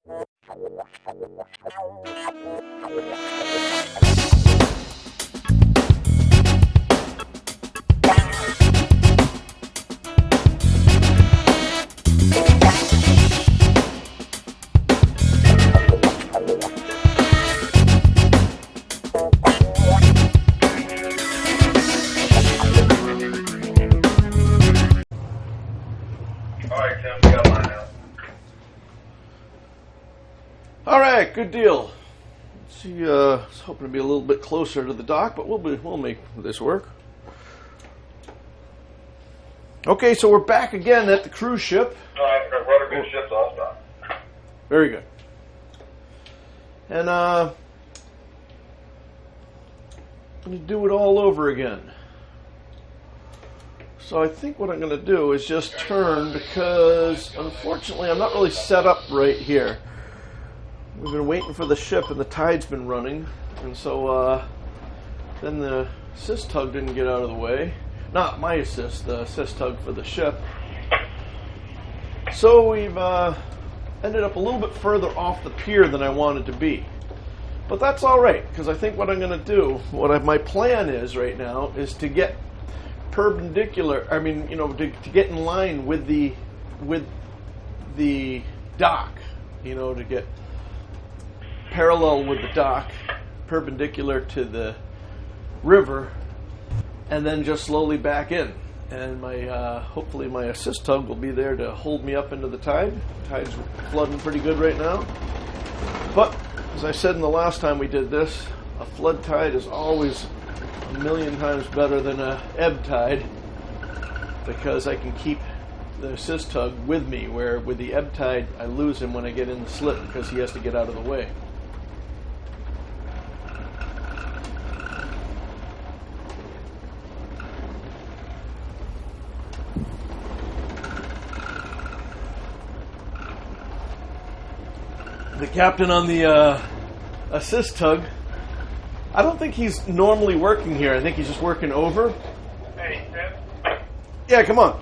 Alright, Tim, we got mine now. Alright, good deal. Let's see, I was hoping to be a little bit closer to the dock, but we'll make this work. Okay, so we're back again at the cruise ship. Alright, rudder good ship, so I'll stop. Very good. And I'm going to do it all over again. So I think what I'm going to do is just turn, because unfortunately I'm not really set up right here. We've been waiting for the ship and the tide's been running, and so then the assist tug didn't get out of the way. Not my assist, the assist tug for the ship. So we've ended up a little bit further off the pier than I wanted to be. But that's alright, because I think what I'm going to do, my plan is right now, is to get perpendicular, to get in line with the dock, to get parallel with the dock, perpendicular to the river, and then just slowly back in. And hopefully my assist tug will be there to hold me up into the tide. Tide's flooding pretty good right now. But as I said in the last time we did this, a flood tide is always a million times better than a ebb tide, because I can keep the assist tug with me, where with the ebb tide I lose him when I get in the slip because he has to get out of the way. The captain on the assist tug, I don't think he's normally working here. I think he's just working over. Hey, Tim. Yeah, come on.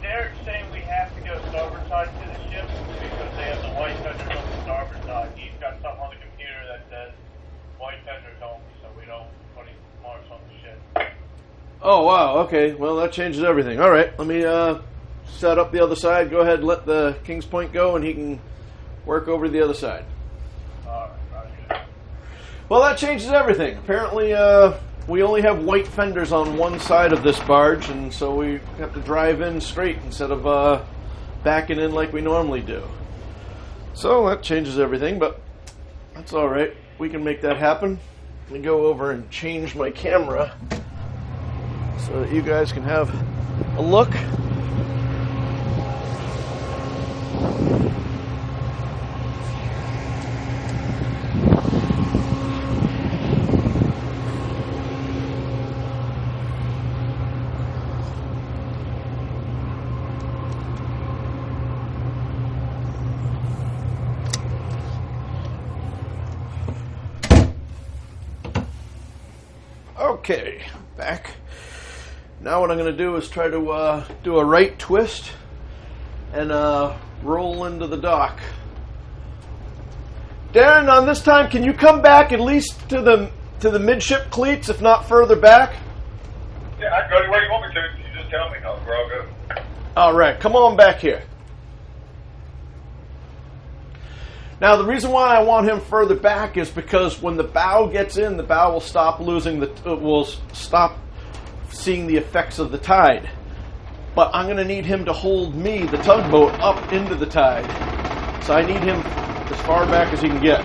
They're saying we have to go starboard side to the ship because they have the white fenders on the starboard side. He's got something on the computer that says white fenders only, so we don't put any marks on the ship. Oh, wow. Okay. Well, that changes everything. All right. Let me set up the other side. Go ahead and let the King's Point go, and he can work over to the other side. Well, that changes everything. Apparently, we only have white fenders on one side of this barge, and so we have to drive in straight instead of backing in like we normally do. So that changes everything, but that's all right. We can make that happen. Let me go over and change my camera so that you guys can have a look. Okay, back. Now what I'm going to do is try to do a right twist and roll into the dock. Darren, on this time, can you come back at least to the midship cleats, if not further back? Yeah, I can go anywhere you want me to. You just tell me. Where I'll go. All right, come on back here. Now, the reason why I want him further back is because when the bow gets in, the bow will stop will stop seeing the effects of the tide. But I'm going to need him to hold me, the tugboat, up into the tide. So I need him as far back as he can get.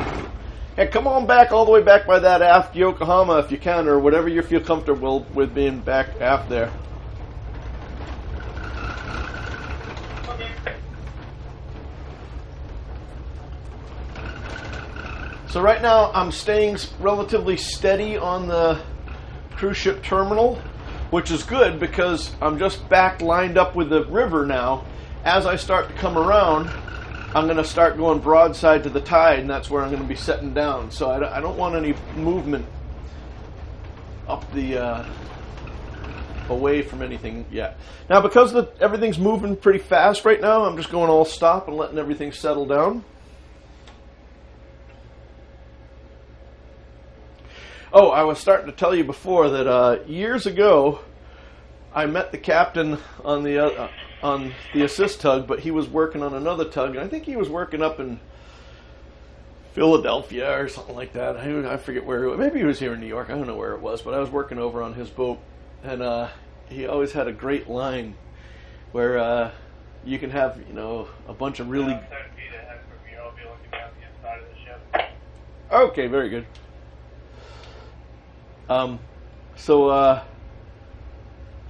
Hey, come on back all the way back by that aft Yokohama if you can, or whatever you feel comfortable with being back aft there. So right now I'm staying relatively steady on the cruise ship terminal, which is good because I'm just back lined up with the river now. As I start to come around, I'm going to start going broadside to the tide, and that's where I'm going to be setting down. So I don't want any movement up the away from anything yet. Now, because everything's moving pretty fast right now, I'm just going all stop and letting everything settle down. Oh, I was starting to tell you before that years ago, I met the captain on the assist tug, but he was working on another tug, and I think he was working up in Philadelphia or something like that. I forget where. Maybe he was here in New York. I don't know where it was, but I was working over on his boat, and he always had a great line where you can have a bunch of really. Okay, very good. So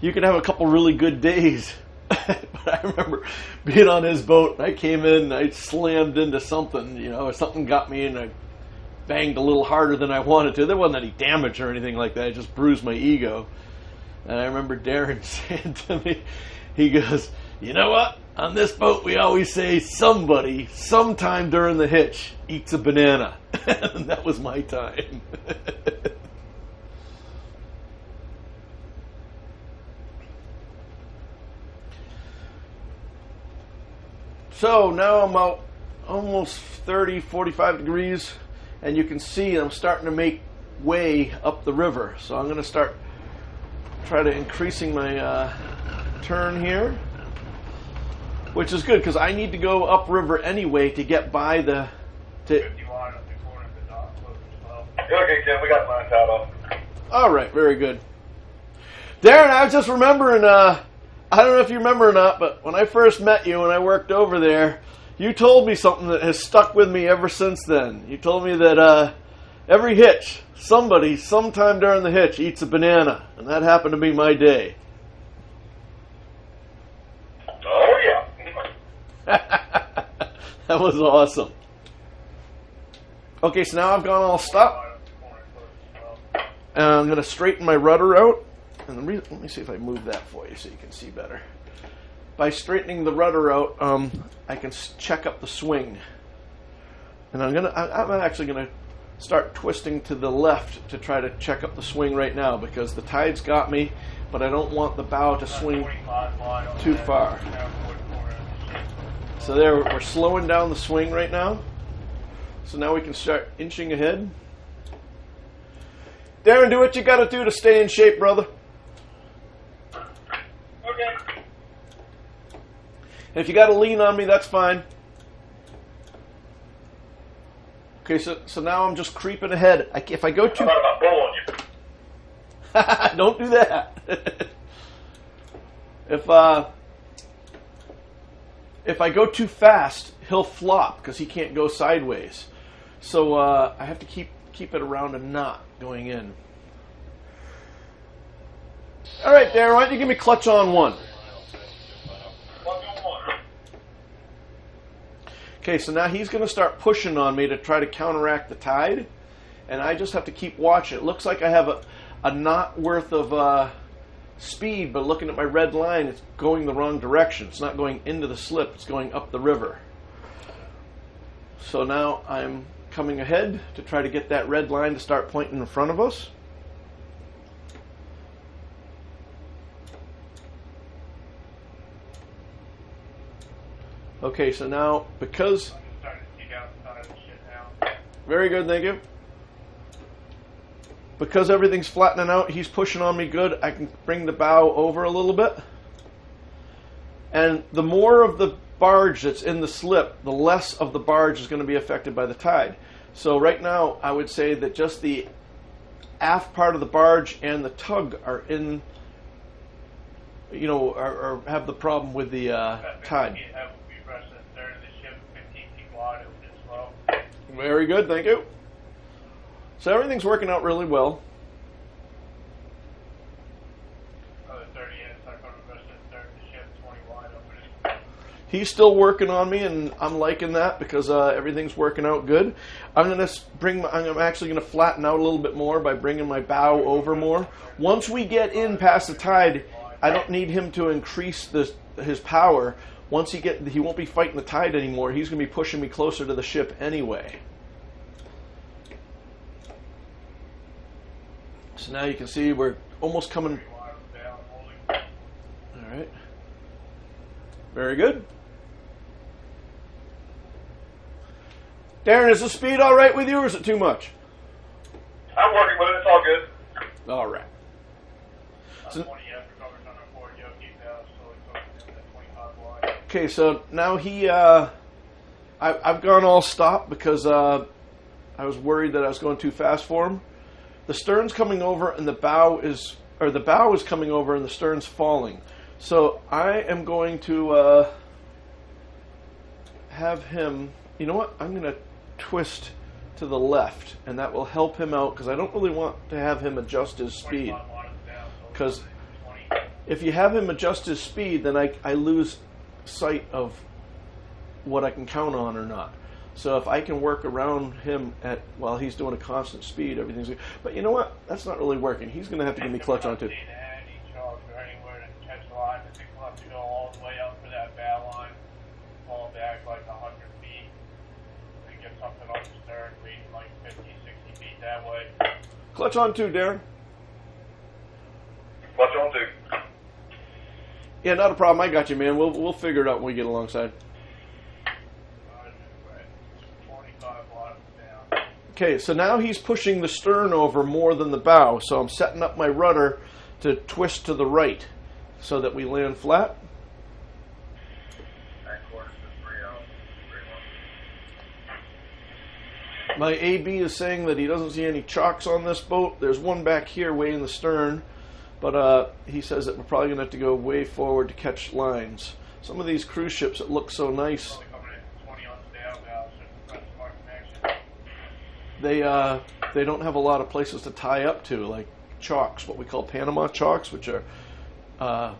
you can have a couple really good days. But I remember being on his boat, and I came in, and I slammed into something, something got me, and I banged a little harder than I wanted to. There wasn't any damage or anything like that. It just bruised my ego. And I remember Darren saying to me, he goes, "You know what? On this boat, we always say somebody, sometime during the hitch, eats a banana." And that was my time. So now I'm about almost 30, 45 degrees, and you can see I'm starting to make way up the river. So I'm going to try to increasing my turn here, which is good because I need to go upriver anyway to get by the. 50 wide up the corner of the dock. Okay, Jim, we got mine tied off. All right, very good. Darren, I was just remembering. I don't know if you remember or not, but when I first met you and I worked over there, you told me something that has stuck with me ever since then. You told me that every hitch, somebody, sometime during the hitch, eats a banana. And that happened to be my day. Oh, yeah. That was awesome. Okay, so now I've gone all stop. And I'm going to straighten my rudder out. And let me see if I move that for you so you can see better. By straightening the rudder out, I can check up the swing. And I'm actually gonna start twisting to the left to try to check up the swing right now because the tide's got me, but I don't want the bow to swing too far. So there, we're slowing down the swing right now. So now we can start inching ahead. Darren, do what you gotta do to stay in shape, brother. Okay. And if you got to lean on me, that's fine. Okay, so now I'm just creeping ahead. If I go too... I'm about bowling you. Don't do that. If I go too fast, he'll flop because he can't go sideways. So I have to keep it around a knot going in. All right, Darren, why don't you give me clutch on one? Okay, so now he's going to start pushing on me to try to counteract the tide, and I just have to keep watching. It looks like I have a knot worth of speed, but looking at my red line, it's going the wrong direction. It's not going into the slip, it's going up the river. So now I'm coming ahead to try to get that red line to start pointing in front of us. Okay, so now because... I'm starting to peek outside the ship now. Very good, thank you. Because everything's flattening out, he's pushing on me good. I can bring the bow over a little bit. And the more of the barge that's in the slip, the less of the barge is going to be affected by the tide. So right now, I would say that just the aft part of the barge and the tug are in, or have the problem with the tide. Very good, thank you. So everything's working out really well. He's still working on me, and I'm liking that because everything's working out good. I'm actually going to flatten out a little bit more by bringing my bow over more. Once we get in past the tide, I don't need him to increase his power. Once he won't be fighting the tide anymore. He's going to be pushing me closer to the ship anyway. So now you can see we're almost coming. Very good. Darren, is the speed all right with you, or is it too much? I'm working with it. It's all good. All right. So, 20 after covers on our 4 Yogi now, so it's over at 25 wide. Okay, so now I've gone all stop because I was worried that I was going too fast for him. The stern's coming over and the bow is coming over and the stern's falling. So I am going to have him, you know what, I'm going to twist to the left, and that will help him out because I don't really want to have him adjust his speed. Because if you have him adjust his speed, then I lose sight of what I can count on or not. So if I can work around him while he's doing a constant speed, everything's good. But you know what? That's not really working. He's going to have to give me clutch on too. Anywhere to catch the line, I think we'll have to go all the way up for that bow line, fall back like 100 feet, and get something on the stern, reading like 50, 60 feet that way. Clutch on too, Darren. Clutch on too. Yeah, not a problem. I got you, man. We'll figure it out when we get alongside. 45 bottoms down. Okay, so now he's pushing the stern over more than the bow, so I'm setting up my rudder to twist to the right so that we land flat. My AB is saying that he doesn't see any chocks on this boat. There's one back here way in the stern, but he says that we're probably going to have to go way forward to catch lines. Some of these cruise ships that look so nice, they don't have a lot of places to tie up to, like chocks, what we call Panama chocks, which are... all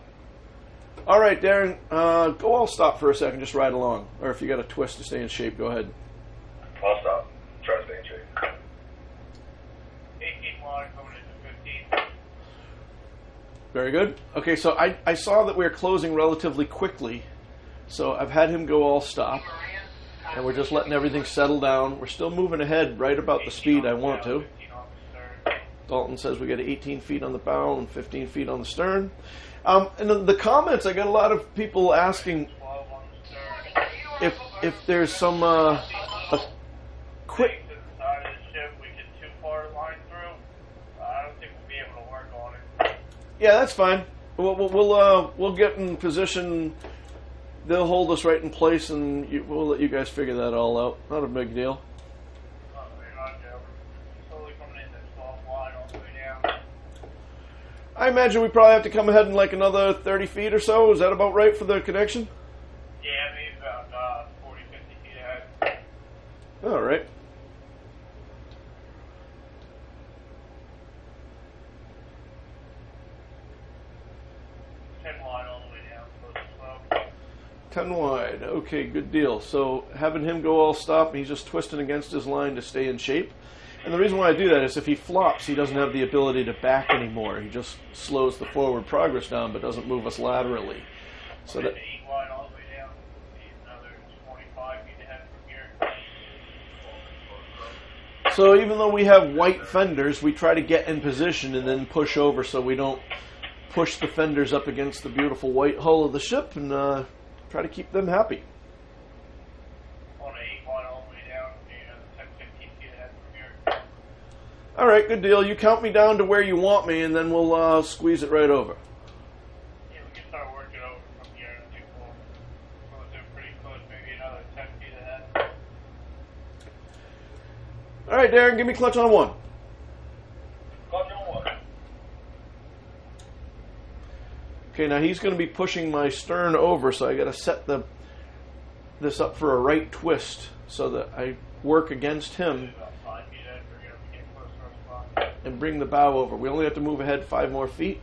right, Darren, go all stop for a second, just ride along. Or if you got a twist to stay in shape, go ahead. I'll stop. Try to stay in shape. 18 wide, going into 15. Very good. Okay, so I saw that we were closing relatively quickly, so I've had him go all stop, and we're just letting everything settle down. We're still moving ahead right about the speed I want to. Dalton says we got 18 feet on the bow and 15 feet on the stern. And in the comments, I got a lot of people asking if there's some a quick. To the side of the ship, we get too far line through. I don't think we'll be able to work on it. Yeah, that's fine. We'll get in position. They'll hold us right in place, and we'll let you guys figure that all out. Not a big deal. I imagine we probably have to come ahead in like another 30 feet or so. Is that about right for the connection? Yeah, maybe about 40, 50 feet ahead. All right. Wide all the way down, so it's slow. 10 wide. Okay, good deal. So having him go all stop, and he's just twisting against his line to stay in shape. And the reason why I do that is if he flops, he doesn't have the ability to back anymore. He just slows the forward progress down, but doesn't move us laterally. So that. 8 wide all the way down. Another 25 feet ahead from here. So even though we have white fenders, we try to get in position and then push over so we don't push the fenders up against the beautiful white hull of the ship, and try to keep them happy. On 8 wide all the way down, 10, 15 feet ahead from here. All right, good deal. You count me down to where you want me, and then we'll squeeze it right over. Yeah, we can start working over from here. I think we'll do pretty close, maybe another 10 feet ahead. All right, Darren, give me clutch on 1. Clutch on 1. Okay, now he's going to be pushing my stern over, so I got to set this up for a right twist so that I work against him About 5 feet ahead, we're going to get close to our spot. and bring the bow over. We only have to move ahead 5 more feet.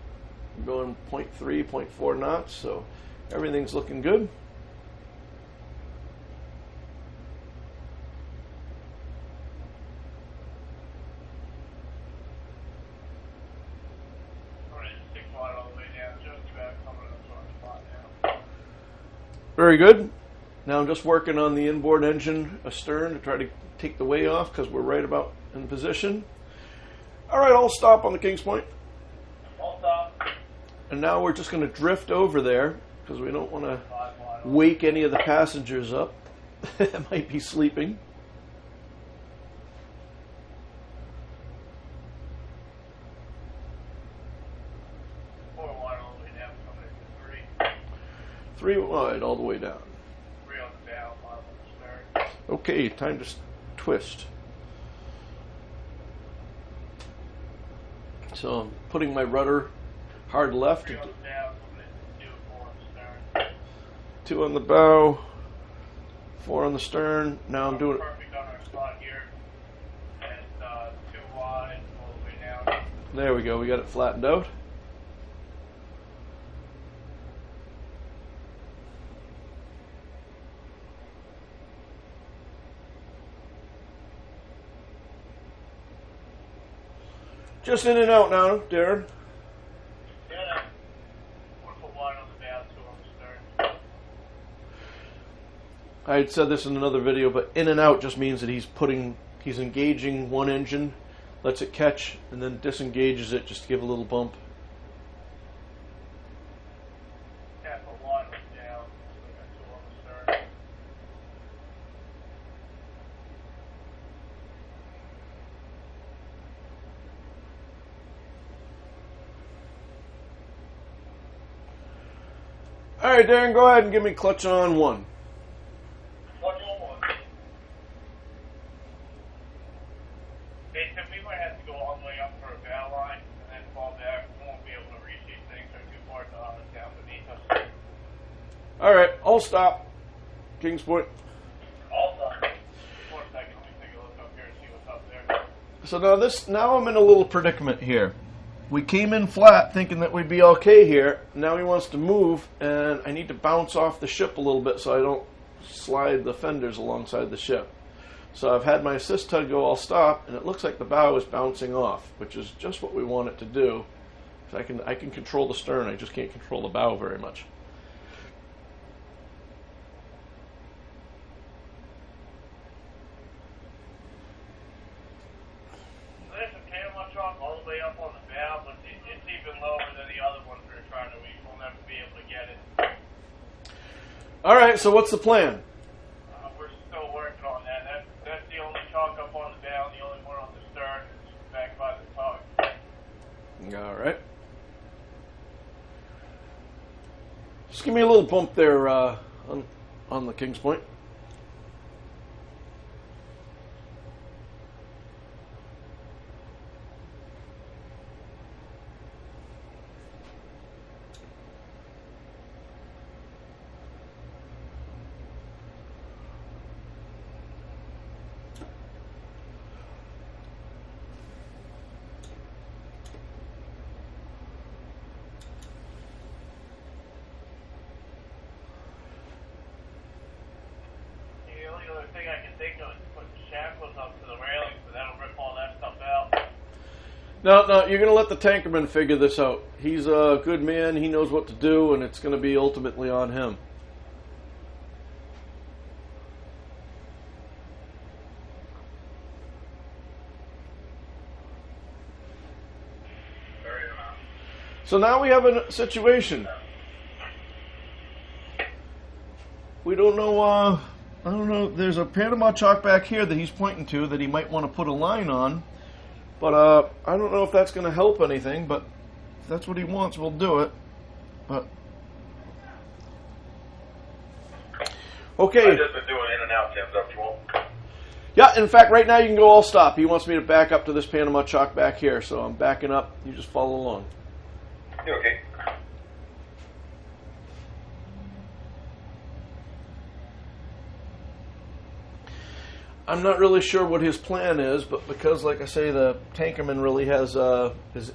We're going 0.3, 0.4 knots, so everything's looking good. Very good. Now I'm just working on the inboard engine astern to try to take the way off because we're right about in position. All right, I'll stop on the King's Point. All stop. And now we're just going to drift over there because we don't want to wake any of the passengers up. They might be sleeping. Three wide all the way down. Three on the bow, one on the stern. Okay, time to twist. So I'm putting my rudder hard left. Three on the bow, two, four on the stern. 2 on the bow, 4 on the stern. Now I'm doing it. Perfect on our spot here. And 2 wide all the way down. There we go. We got it flattened out. Just in and out now, Darren. Yeah, 1 foot wide on the bow, 2 on the stern. I had said this in another video, but in and out just means that he's engaging one engine, lets it catch, and then disengages it just to give a little bump. Half a wide on the bow, so we got 2 on the stern. All right, Darren, go ahead and give me clutch on 1. Clutch on 1. Hey, Tim, we might have to go all the way up for a bow line and then fall back. We won't be able to reach these things. They're too far down beneath us. All right, I'll stop. Kings Point. All done. For a second, let me take a look up here and see what's up there. So now I'm in a little predicament here. We came in flat thinking that we'd be okay here. Now he wants to move, and I need to bounce off the ship a little bit so I don't slide the fenders alongside the ship. So I've had my assist tug go all stop, and it looks like the bow is bouncing off, which is just what we want it to do. So I can control the stern, I just can't control the bow very much. There's a Panama truck all the way up on the bow, but it's even lower than the other ones we were trying to reach. We'll never be able to get it. All right, so what's the plan? We're still working on that. That's the only chalk up on the bow, the only one on the stern, back by the tug. All right. Just give me a little bump there on the Kings Point. The only other thing I can think of is put shackles up to the railings, but that'll rip all that stuff out. No, you're going to let the tankerman figure this out. He's a good man. He knows what to do, and it's going to be ultimately on him. So now we have a situation. We don't know, I don't know, there's a Panama chalk back here that he's pointing to that he might want to put a line on. But I don't know if that's going to help anything, but if that's what he wants, we'll do it. But okay. I've just been doing in and out, Tim's up to him. Yeah, in fact, right now you can go all stop. He wants me to back up to this Panama chalk back here, so I'm backing up. You just follow along. You okay? I'm not really sure what his plan is, but because, like I say, the tankerman really has his.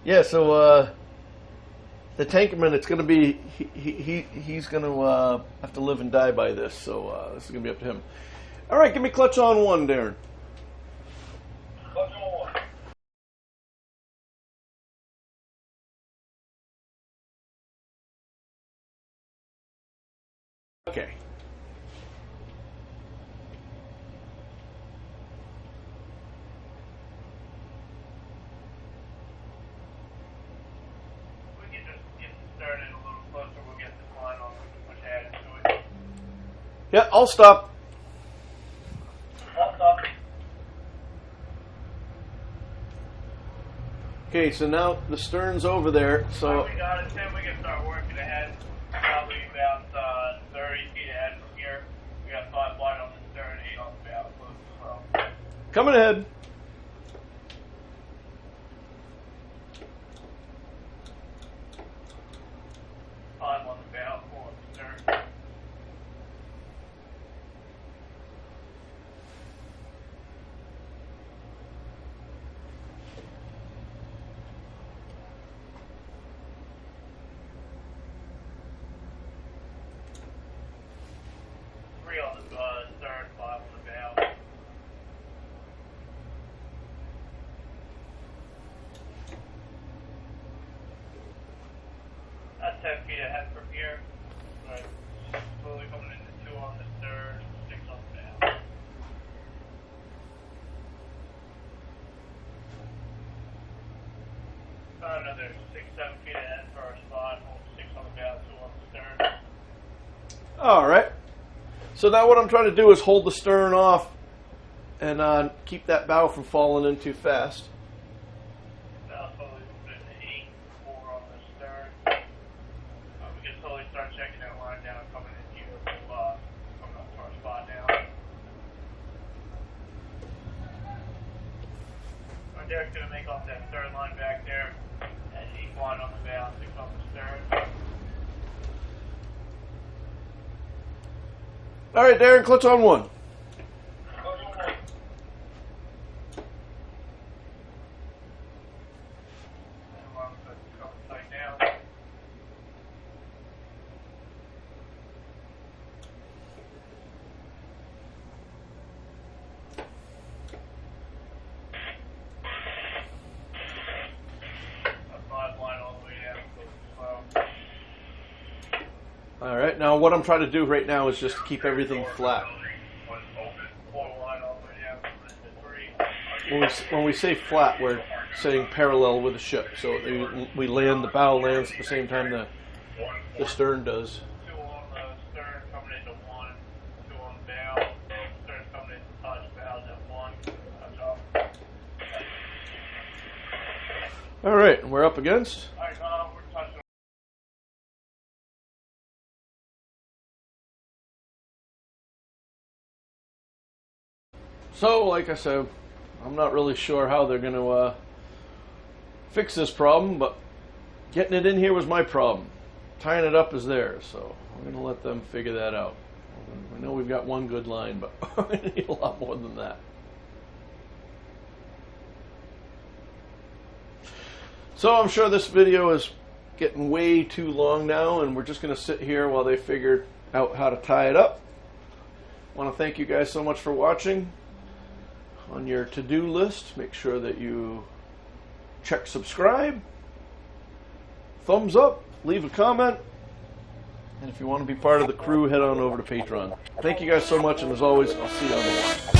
Yeah, so the tankerman, it's going to be he's going to have to live and die by this. So this is going to be up to him. All right, give me clutch on 1, Darren. Clutch on 1. Yeah, I'll stop. I'll stop. Okay, so now the stern's over there, so We got it, Tim. We can start working ahead. Probably about 30 feet ahead from here. We got 5 wide on the stern, 8 on the bow. So, coming ahead. five on the bow, 4 on the stern. Three on the stern, 5 on the bow. That's 10 feet ahead from here. Right. Slowly coming into 2 on the stern, 6 on the bow. About another 6, 7 feet ahead for our spot. Hold 6 on the bow, 2 on the stern. All right. So now what I'm trying to do is hold the stern off and keep that bow from falling in too fast. Now slowly moving into 8, 4 on the stern. We can slowly start checking that line down, coming in here, coming up to our spot now. Derek's going to make off that stern line back there, and 8 wide on the bow, 6 on the stern. All right, Derek, clutch on 1. All right, now what I'm trying to do right now is just keep everything flat. When we say flat, we're saying parallel with the ship. So we land, the bow lands at the same time the stern does. 2 on the stern coming into 1, 2 on the bow. Stern's coming into touch, bow's at 1. Touch off. All right, and we're up against. All right, we're touching. So, like I said, I'm not really sure how they're going to fix this problem, but getting it in here was my problem. Tying it up is theirs, so I'm going to let them figure that out. I know we've got one good line, but we need a lot more than that. So I'm sure this video is getting way too long now, and we're just going to sit here while they figure out how to tie it up. I want to thank you guys so much for watching. On your to-do list, make sure that you check subscribe, thumbs up, leave a comment, and if you want to be part of the crew, head on over to Patreon. Thank you guys so much, and as always, I'll see you on the line.